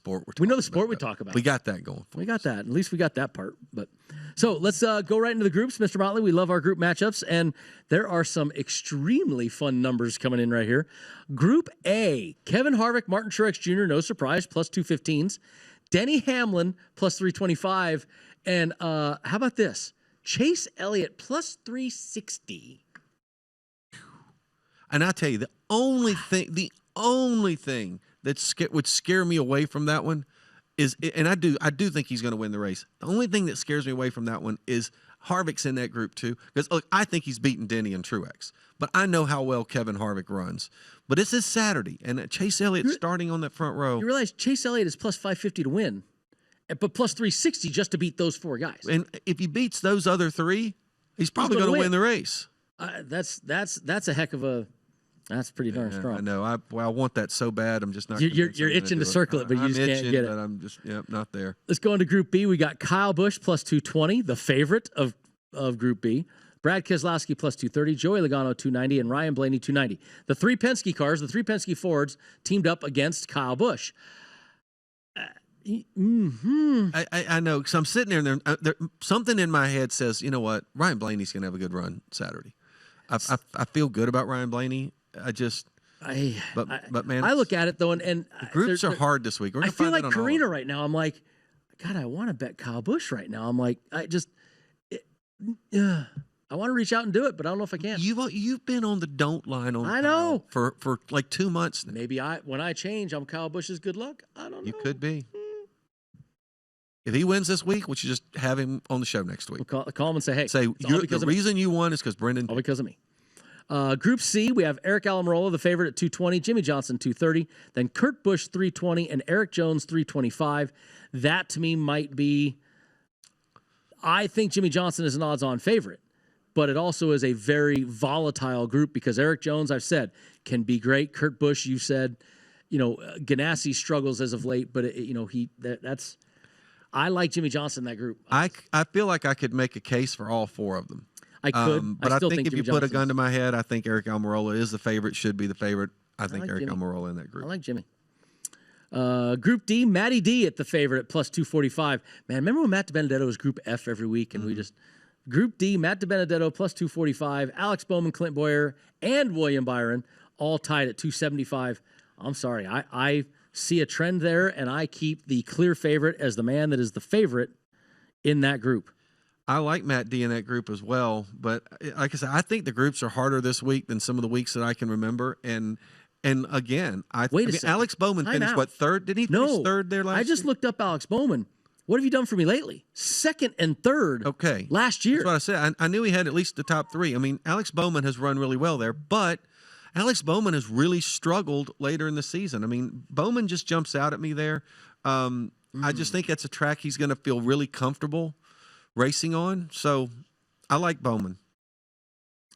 sport. We know the sport we talk about. We got that going. We got that. At least we got that part. But so let's go right into the groups, Mr. Motley. We love our group matchups, and there are some extremely fun numbers coming in right here. Group A: Kevin Harvick, Martin Truex Jr. No surprise, plus 215s. Denny Hamlin plus 325, and how about this? Chase Elliott plus 360. And I tell you, the only thing that would scare me away from that one is, and I do think he's going to win the race. The only thing that scares me away from that one is Harvick's in that group too. Because look, I think he's beaten Denny and Truex, but I know how well Kevin Harvick runs. But it's this Saturday, and Chase Elliott starting on that front row. You realize Chase Elliott is plus 550 to win, but plus 360 just to beat those four guys. And if he beats those other three, he's probably going to win the race. That's a heck of a. That's pretty darn strong. I know. I want that so bad. I'm just not. You're itching to circle it, but you just can't get it. But I'm just not there. Let's go into Group B. We got Kyle Busch plus 220, the favorite of Group B. Brad Keselowski plus 230, Joey Logano 290, and Ryan Blaney 290. The three Penske cars, the three Penske Fords, teamed up against Kyle Busch. I know, because I'm sitting there, and something in my head says, you know what, Ryan Blaney's going to have a good run Saturday. I feel good about Ryan Blaney. But man, I look at it though, and the groups are hard this week. I feel like Karina right now. I'm like, God, I want to bet Kyle Busch right now. I'm like, I want to reach out and do it, but I don't know if I can. You've been on the don't line on. I know for like 2 months now. Maybe when I change, I'm Kyle Busch's good luck. I don't know. You could be. If he wins this week, we should just have him on the show next week. We'll call him and say, hey, the reason you won is because Brendan. All because of me. Group C, we have Eric Almirola, the favorite at 220, Jimmy Johnson 230, then Kurt Busch 320, and Eric Jones 325. That to me might be. I think Jimmy Johnson is an odds-on favorite, but it also is a very volatile group because Eric Jones, I've said, can be great. Kurt Busch, you said, Ganassi struggles as of late, but that's. I like Jimmy Johnson in that group. I feel like I could make a case for all four of them. I could, but I think if you put a gun to my head, I think Eric Almirola is the favorite, should be the favorite. I think Eric Almirola in that group. I like Jimmy. Group D, Matty D at the favorite at plus 245. Man, remember when Matt DiBenedetto was Group F every week, and we just Group D, Matt DiBenedetto plus 245, Alex Bowman, Clint Boyer, and William Byron all tied at 275. I'm sorry, I see a trend there, and I keep the clear favorite as the man that is the favorite in that group. I like Matt D in that group as well, but like I said, I think the groups are harder this week than some of the weeks that I can remember. And again, Alex Bowman finished third? Did he finish third there last year? I just looked up Alex Bowman. What have you done for me lately? Second and third. Okay, last year. That's what I said. I knew he had at least the top three. I mean, Alex Bowman has run really well there, but Alex Bowman has really struggled later in the season. I mean, Bowman just jumps out at me there. I just think that's a track he's going to feel really comfortable racing on. So I like Bowman.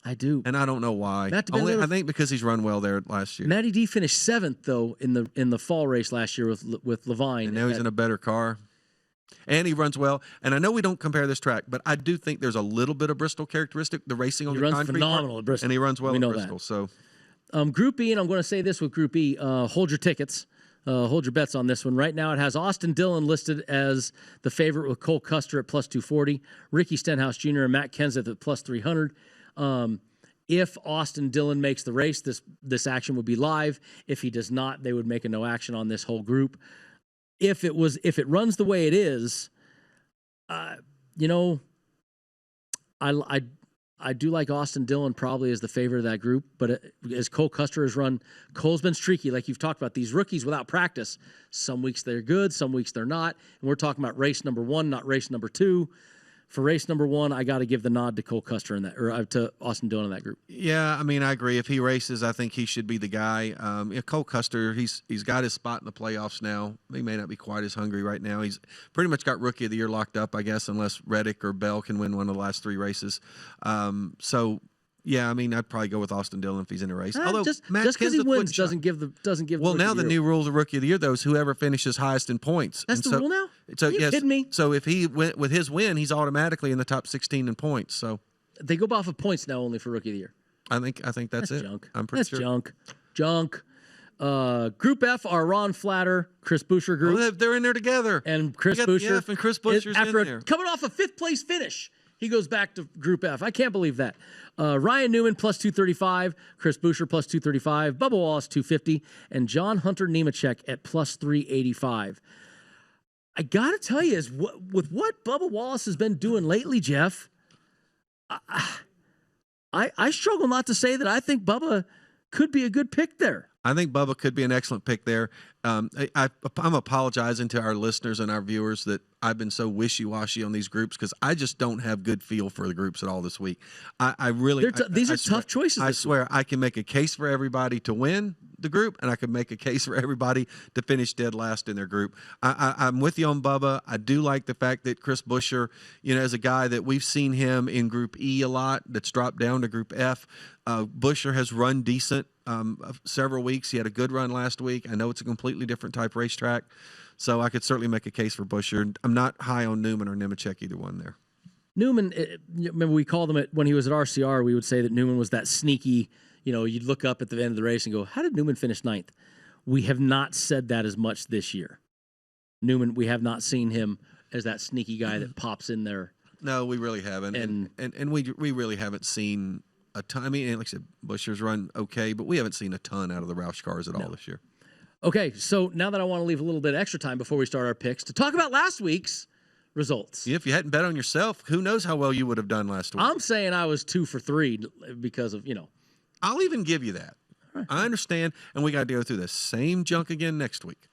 I do. And I don't know why. I think because he's run well there last year. Matty D finished seventh, though, in the fall race last year with Levine. And now he's in a better car. And he runs well. And I know we don't compare this track, but I do think there's a little bit of Bristol characteristic, the racing on the concrete. He runs phenomenal at Bristol. And he runs well at Bristol. So, Group E, and I'm going to say this with Group E, hold your tickets. Hold your bets on this one. Right now, it has Austin Dillon listed as the favorite with Cole Custer at plus 240, Ricky Stenhouse Jr. and Matt Kenseth at plus 300. If Austin Dillon makes the race, this action would be live. If he does not, they would make a no action on this whole group. If it runs the way it is, I do like Austin Dillon probably as the favorite of that group, but as Cole Custer has run, Cole's been streaky, like you've talked about. These rookies without practice, some weeks they're good, some weeks they're not. And we're talking about race number 1, not race number 2. For race number 1, I got to give the nod to Cole Custer to Austin Dillon in that group. Yeah, I mean, I agree. If he races, I think he should be the guy. Cole Custer, he's got his spot in the playoffs now. He may not be quite as hungry right now. He's pretty much got Rookie of the Year locked up, I guess, unless Reddick or Bell can win one of the last 3 races. Yeah, I mean, I'd probably go with Austin Dillon if he's in a race. Although just because he wins doesn't give. Well, now the new rule of the Rookie of the Year, though, is whoever finishes highest in points. That's the rule now. So Are you kidding me? So if he went with his win, he's automatically in the top 16 in points. So they go off of points now only for Rookie of the Year. I think that's it. Junk. I'm pretty sure. That's junk. Group F are Ron Flatter, Chris Buescher group. Oh, they're in there together. And Chris You got the Buescher. F and Chris Buescher's after in there. coming off a 5th place finish, he goes back to Group F. I can't believe that. Ryan Newman plus 235, Chris Buescher plus 235, Bubba Wallace 250, and John Hunter Nemechek at plus 385. I gotta tell you, with what Bubba Wallace has been doing lately, Jeff, I struggle not to say that I think Bubba could be a good pick there. I think Bubba could be an excellent pick there. I'm apologizing to our listeners and our viewers that I've been so wishy-washy on these groups because I just don't have good feel for the groups at all this week. I really these are tough choices. I swear I can make a case for everybody to win the group, and I can make a case for everybody to finish dead last in their group. I'm with you on Bubba. I do like the fact that Chris Buescher, is a guy that we've seen him in Group E a lot. That's dropped down to Group F. Buescher has run decent several weeks. He had a good run last week. I know it's a completely different type racetrack, so I could certainly make a case for Buescher. I'm not high on Newman or Nemechek, either one there. Newman, remember we called him when he was at RCR, we would say that Newman was that sneaky, you'd look up at the end of the race and go, how did Newman finish 9th? We have not said that as much this year. Newman, we have not seen him as that sneaky guy that pops in there. No, we really haven't. And we really haven't seen a ton. I mean, like I said, Buescher's run okay, but we haven't seen a ton out of the Roush cars at all this year. Okay, so now that I want to leave a little bit of extra time before we start our picks to talk about last week's results. Yeah, if you hadn't bet on yourself, who knows how well you would have done last week. I'm saying I was 2 for 3 because of, I'll even give you that. Right. I understand, and we got to go through the same junk again next week.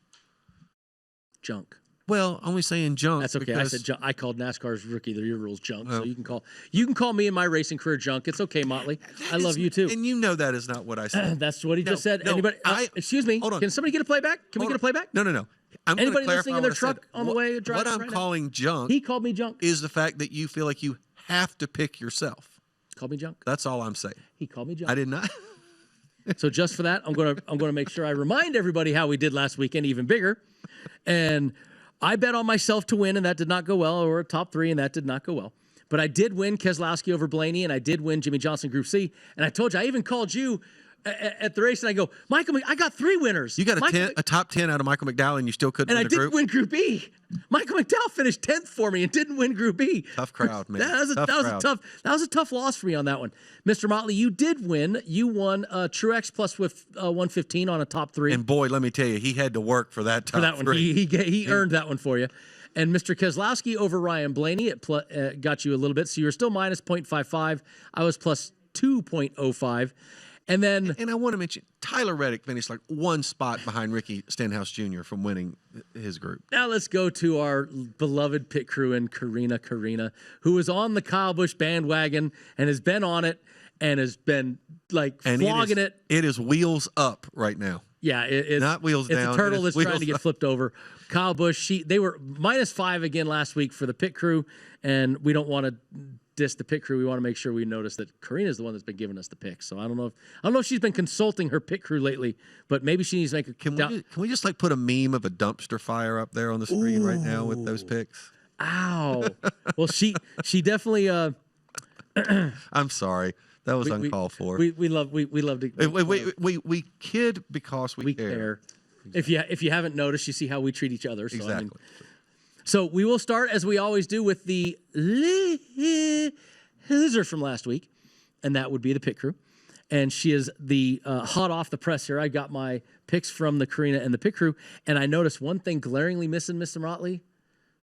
Junk. Well, only saying junk. That's okay. I said junk. I called NASCAR's Rookie of the Year rules junk, so you can call me in my racing career junk. It's okay, Motley. I love you too. And that is not what I said. That's what he just said. No, Anybody? Excuse me. Hold on. Can somebody get a playback? Can we get a playback? No. Anybody listening in their truck on the way driving? What I'm calling junk. He called me junk. Is the fact that you feel like you have to pick yourself. Called me junk. That's all I'm saying. He called me junk. I did not. So just for that, I'm gonna make sure I remind everybody how we did last weekend, even bigger. And I bet on myself to win, and that did not go well, or top 3, and that did not go well. But I did win Keselowski over Blaney, and I did win Jimmy Johnson Group C. And I told you, I even called you at the race, and I go, Michael, I got 3 winners. You got a top 10 out of Michael McDowell, and you still couldn't win the group? And I didn't win Group E. Michael McDowell finished 10th for me and didn't win Group E. Tough crowd, man. That was a tough loss for me on that one. Mr. Motley, you did win. You won Truex plus with 115 on a top 3. And boy, let me tell you, he had to work for that top 3. He earned that one for you. And Mr. Keselowski over Ryan Blaney, it got you a little bit. So you're still minus 0.55. I was plus 2.05. And then, I want to mention, Tyler Reddick finished like 1 spot behind Ricky Stenhouse Jr. from winning his group. Now let's go to our beloved pit crew and Karina, who is on the Kyle Busch bandwagon and has been on it and has been flogging it. It is wheels up right now. Yeah, it's not wheels down. It's a turtle that's trying to get flipped over. Kyle Busch, they were minus 5 again last week for the pit crew, and we don't want to diss the pit crew. We want to make sure we notice that Karina's the one that's been giving us the picks. So I don't know if she's been consulting her pit crew lately, but maybe she needs to make a. Can we just put a meme of a dumpster fire up there on the screen right now with those picks? Ow! Well, she definitely. I'm sorry. That was uncalled for. We love to. We kid because we care. Exactly. If you haven't noticed, you see how we treat each other. So, exactly. So we will start, as we always do, with the loser from last week, and that would be the pit crew. And she is the hot off the press here. I got my picks from the Karina and the pit crew, and I noticed one thing glaringly missing, Mr. Motley.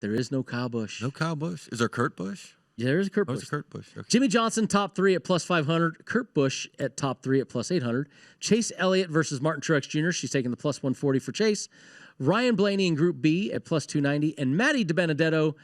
There is no Kyle Busch. No Kyle Busch. Is there Kurt Busch? Yeah, there is a Kurt Busch. It's a Kurt Busch. Okay. Jimmy Johnson, top 3 at plus 500. Kurt Busch at top 3 at plus 800. Chase Elliott versus Martin Truex Jr. She's taking the plus 140 for Chase. Ryan Blaney in Group B at plus 290. And Matty DiBenedetto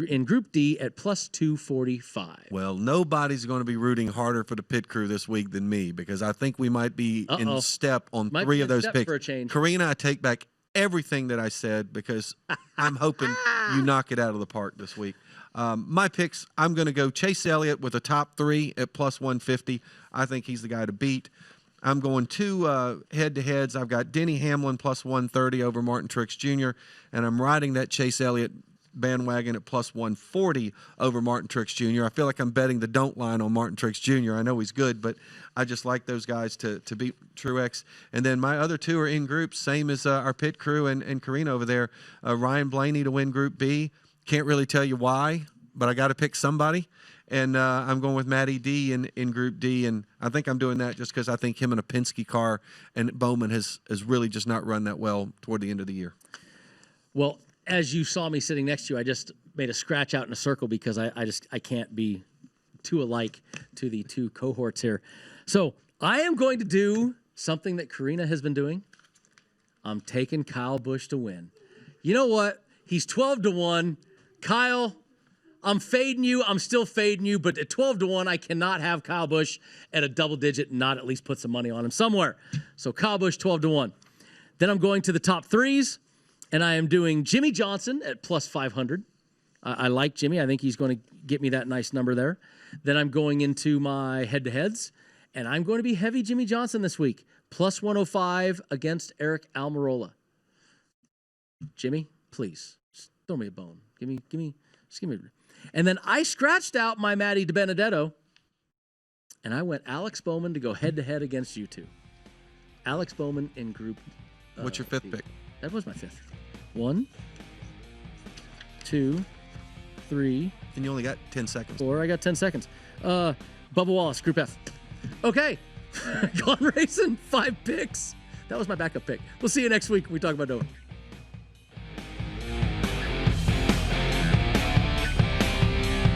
in Group D at plus 245. Well, nobody's going to be rooting harder for the pit crew this week than me because I think we might be in step on 3 of those picks. For a change. Karina, I take back everything that I said because I'm hoping you knock it out of the park this week. My picks, I'm going to go Chase Elliott with a top 3 at plus 150. I think he's the guy to beat. I'm going 2 head-to-heads. I've got Denny Hamlin plus 130 over Martin Truex Jr., and I'm riding that Chase Elliott bandwagon at plus 140 over Martin Truex Jr. I feel like I'm betting the don't line on Martin Truex Jr. I know he's good, but I just like those guys to beat Truex. And then my other two are in groups, same as our pit crew and Karina over there. Ryan Blaney to win Group B. Can't really tell you why, but I got to pick somebody. And I'm going with Matty D in Group D, and I think I'm doing that just because I think him in a Penske car, and Bowman has really just not run that well toward the end of the year. Well, as you saw me sitting next to you, I just made a scratch out in a circle because I can't be too alike to the two cohorts here. So I am going to do something that Karina has been doing. I'm taking Kyle Busch to win. You know what? He's 12-1. Kyle, I'm fading you. I'm still fading you, but at 12-1, I cannot have Kyle Busch at a double digit and not at least put some money on him somewhere. So Kyle Busch 12-1. Then I'm going to the top threes, and I am doing Jimmy Johnson at plus 500. I like Jimmy. I think he's going to get me that nice number there. Then I'm going into my head-to-heads, and I'm going to be heavy Jimmy Johnson this week, plus 105 against Eric Almirola. Jimmy, please, just throw me a bone. Give me. And then I scratched out my Matty DiBenedetto, and I went Alex Bowman to go head-to-head against you two. Alex Bowman in Group What's your fifth pick? That was my fifth. 1, 2, 3. And you only got 10 seconds. 4. I got 10 seconds. Bubba Wallace, Group F. Okay. Gone Racin, 5 picks. That was my backup pick. We'll see you next week when we talk about Dover.